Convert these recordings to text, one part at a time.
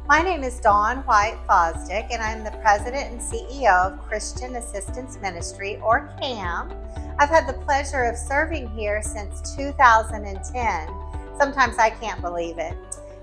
My name is Dawn White Fosdick, and I'm the President and CEO of Christian Assistance Ministry, or CAM. I've had the pleasure of serving here since 2010. Sometimes I can't believe it.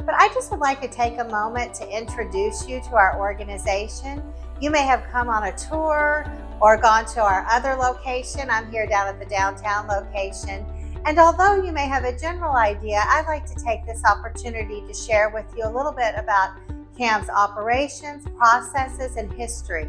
But I just would like to take a moment to introduce you to our organization. You may have come on a tour or gone to our other location. I'm here down at the downtown location. And although you may have a general idea, I'd like to take this opportunity to share with you a little bit about CAM's operations, processes, and history.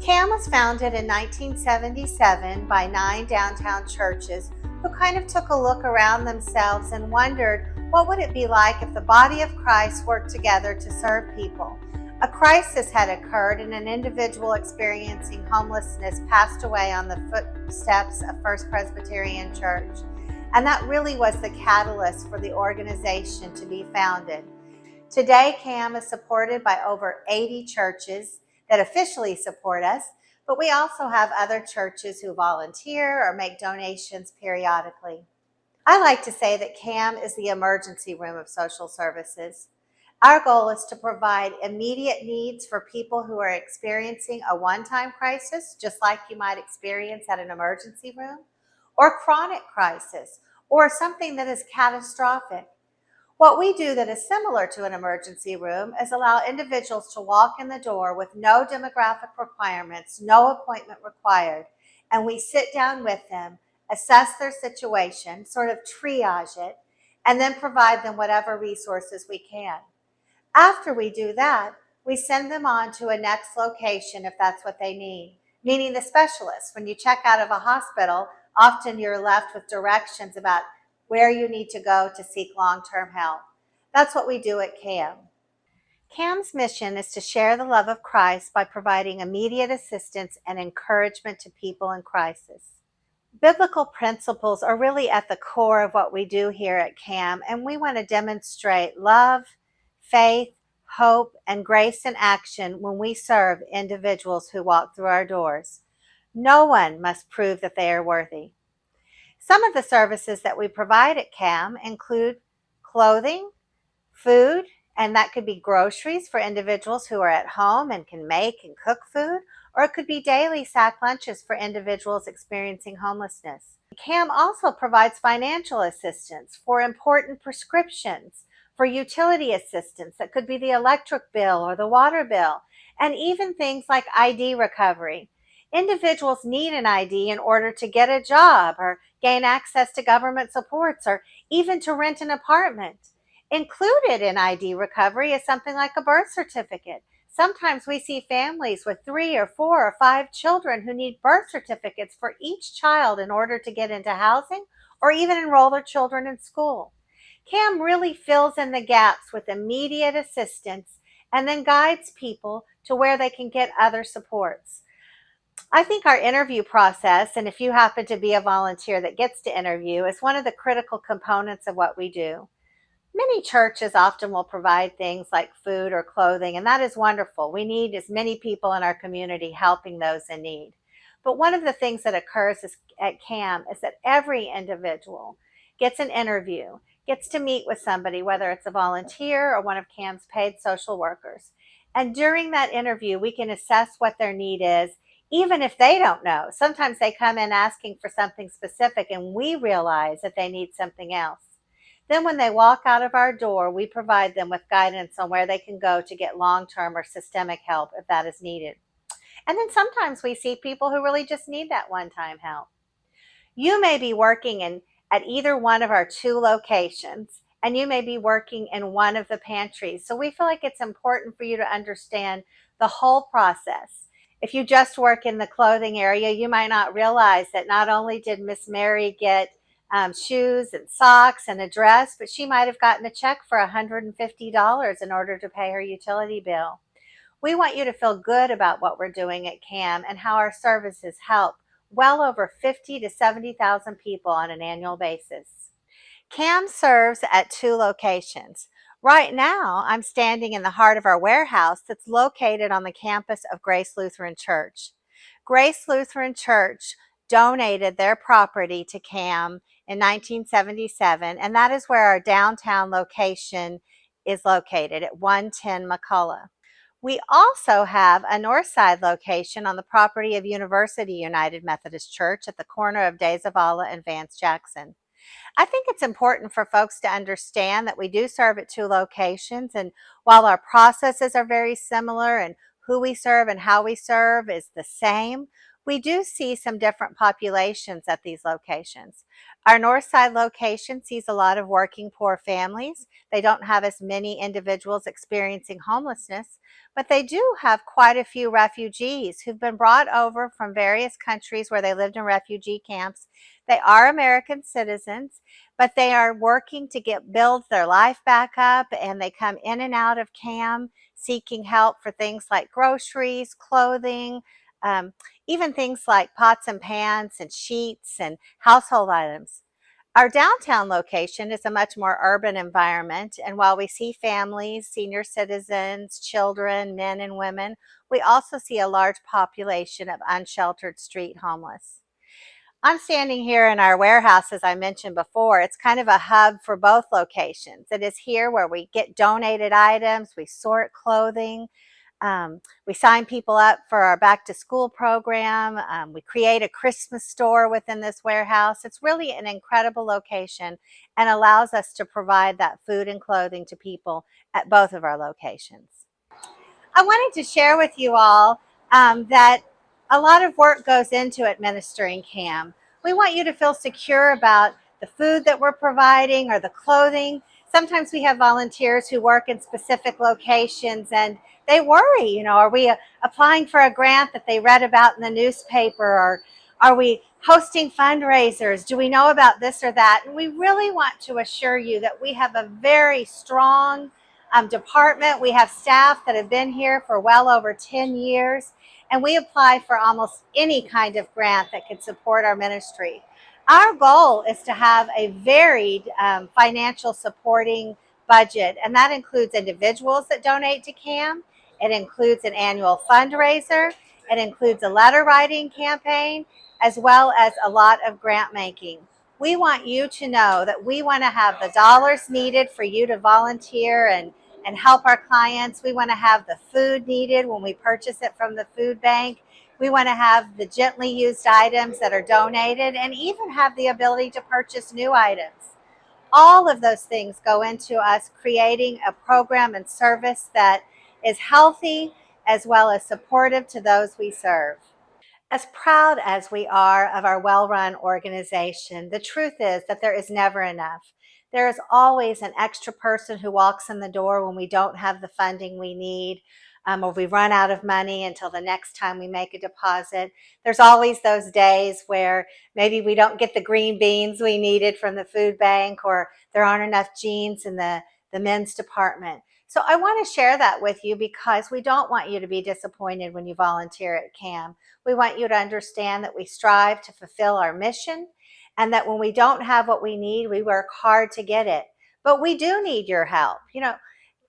CAM was founded in 1977 by 9 downtown churches who kind of took a look around themselves and wondered what would it be like if the body of Christ worked together to serve people. A crisis had occurred and an individual experiencing homelessness passed away on the footsteps of First Presbyterian Church. And that really was the catalyst for the organization to be founded. Today, CAM is supported by over 80 churches that officially support us, but we also have other churches who volunteer or make donations periodically. I like to say that CAM is the emergency room of social services. Our goal is to provide immediate needs for people who are experiencing a one-time crisis, just like you might experience at an emergency room, or chronic crisis, or something that is catastrophic. What we do that is similar to an emergency room is allow individuals to walk in the door with no demographic requirements, no appointment required, and we sit down with them, assess their situation, sort of triage it, and then provide them whatever resources we can. After we do that, we send them on to a next location if that's what they need, meaning the specialist. When you check out of a hospital, often you're left with directions about where you need to go to seek long-term help. That's what we do at CAM. CAM's mission is to share the love of Christ by providing immediate assistance and encouragement to people in crisis. Biblical principles are really at the core of what we do here at CAM, and we want to demonstrate love, faith, hope, and grace in action when we serve individuals who walk through our doors. No one must prove that they are worthy. Some of the services that we provide at CAM include clothing, food, and that could be groceries for individuals who are at home and can make and cook food, or it could be daily sack lunches for individuals experiencing homelessness. CAM also provides financial assistance for important prescriptions, for utility assistance, that could be the electric bill or the water bill, and even things like ID recovery. Individuals need an ID in order to get a job or gain access to government supports or even to rent an apartment. Included in ID recovery is something like a birth certificate. Sometimes we see families with 3 or 4 or 5 children who need birth certificates for each child in order to get into housing or even enroll their children in school. CAM really fills in the gaps with immediate assistance and then guides people to where they can get other supports. I think our interview process, and if you happen to be a volunteer that gets to interview, is one of the critical components of what we do. Many churches often will provide things like food or clothing, and that is wonderful. We need as many people in our community helping those in need. But one of the things that occurs at CAM is that every individual gets an interview, gets to meet with somebody, whether it's a volunteer or one of CAM's paid social workers. And during that interview, we can assess what their need is, even if they don't know. Sometimes they come in asking for something specific, and we realize that they need something else. Then when they walk out of our door, we provide them with guidance on where they can go to get long-term or systemic help if that is needed. And then sometimes we see people who really just need that one-time help. You may be working at either one of our 2 locations, and you may be working in one of the pantries. So we feel like it's important for you to understand the whole process. If you just work in the clothing area, you might not realize that not only did Miss Mary get shoes and socks and a dress, but she might have gotten a check for $150 in order to pay her utility bill. We want you to feel good about what we're doing at CAM and how our services help well over 50 to 70,000 people on an annual basis. CAM serves at 2 locations. Right now, I'm standing in the heart of our warehouse that's located on the campus of Grace Lutheran Church. Grace Lutheran Church donated their property to CAM in 1977, and that is where our downtown location is located at 110 McCullough. We also have a north side location on the property of University United Methodist Church at the corner of Days of Allah and Vance Jackson. I think it's important for folks to understand that we do serve at two locations, and while our processes are very similar and who we serve and how we serve is the same, we do see some different populations at these locations. Our north side location sees a lot of working poor families. They don't have as many individuals experiencing homelessness, but they do have quite a few refugees who've been brought over from various countries where they lived in refugee camps. They are American citizens, but they are working to build their life back up, and they come in and out of CAM seeking help for things like groceries, clothing, even things like pots and pans and sheets and household items. Our downtown location is a much more urban environment, and while we see families, senior citizens, children, men and women, we also see a large population of unsheltered street homeless. I'm standing here in our warehouse, as I mentioned before. It's kind of a hub for both locations. It is here where we get donated items, we sort clothing, we sign people up for our back to school program. We create a Christmas store within this warehouse. It's really an incredible location and allows us to provide that food and clothing to people at both of our locations. I wanted to share with you all that a lot of work goes into administering CAM. We want you to feel secure about the food that we're providing or the clothing. Sometimes we have volunteers who work in specific locations and they worry, are we applying for a grant that they read about in the newspaper, or are we hosting fundraisers? Do we know about this or that? And we really want to assure you that we have a very strong department. We have staff that have been here for well over 10 years, and we apply for almost any kind of grant that could support our ministry. Our goal is to have a varied financial supporting budget, and that includes individuals that donate to CAM. It includes an annual fundraiser. It includes a letter writing campaign, as well as a lot of grant making. We want you to know that we want to have the dollars needed for you to volunteer and help our clients. We want to have the food needed when we purchase it from the food bank. We want to have the gently used items that are donated, and even have the ability to purchase new items. All of those things go into us creating a program and service that is healthy as well as supportive to those we serve. As proud as we are of our well-run organization, the truth is that there is never enough. There is always an extra person who walks in the door when we don't have the funding we need, or we run out of money until the next time we make a deposit. There's always those days where maybe we don't get the green beans we needed from the food bank, or there aren't enough jeans in the men's department. So I want to share that with you because we don't want you to be disappointed when you volunteer at CAM. We want you to understand that we strive to fulfill our mission, and that when we don't have what we need, we work hard to get it. But we do need your help.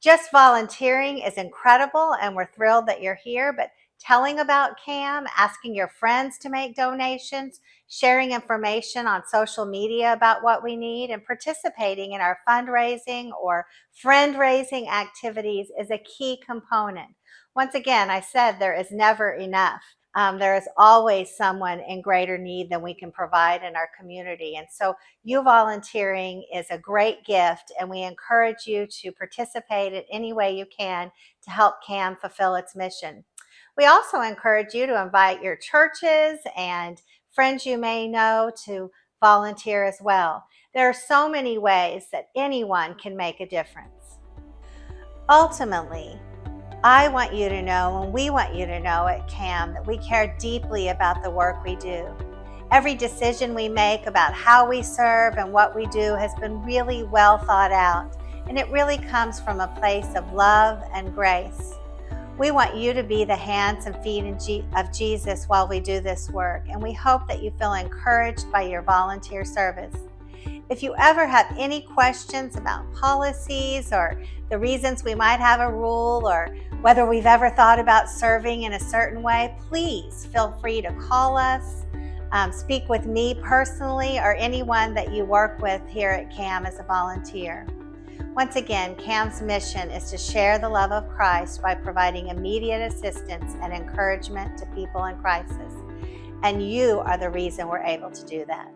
Just volunteering is incredible, and we're thrilled that you're here, but telling about CAM, asking your friends to make donations, sharing information on social media about what we need, and participating in our fundraising or friend-raising activities is a key component. Once again, I said there is never enough. There is always someone in greater need than we can provide in our community. And so you volunteering is a great gift, and we encourage you to participate in any way you can to help CAM fulfill its mission. We also encourage you to invite your churches and friends you may know to volunteer as well. There are so many ways that anyone can make a difference. Ultimately, I want you to know, and we want you to know at CAM, that we care deeply about the work we do. Every decision we make about how we serve and what we do has been really well thought out, and it really comes from a place of love and grace. We want you to be the hands and feet of Jesus while we do this work, and we hope that you feel encouraged by your volunteer service. If you ever have any questions about policies or the reasons we might have a rule, or whether we've ever thought about serving in a certain way, please feel free to call us, speak with me personally, or anyone that you work with here at CAM as a volunteer. Once again, CAM's mission is to share the love of Christ by providing immediate assistance and encouragement to people in crisis. And you are the reason we're able to do that.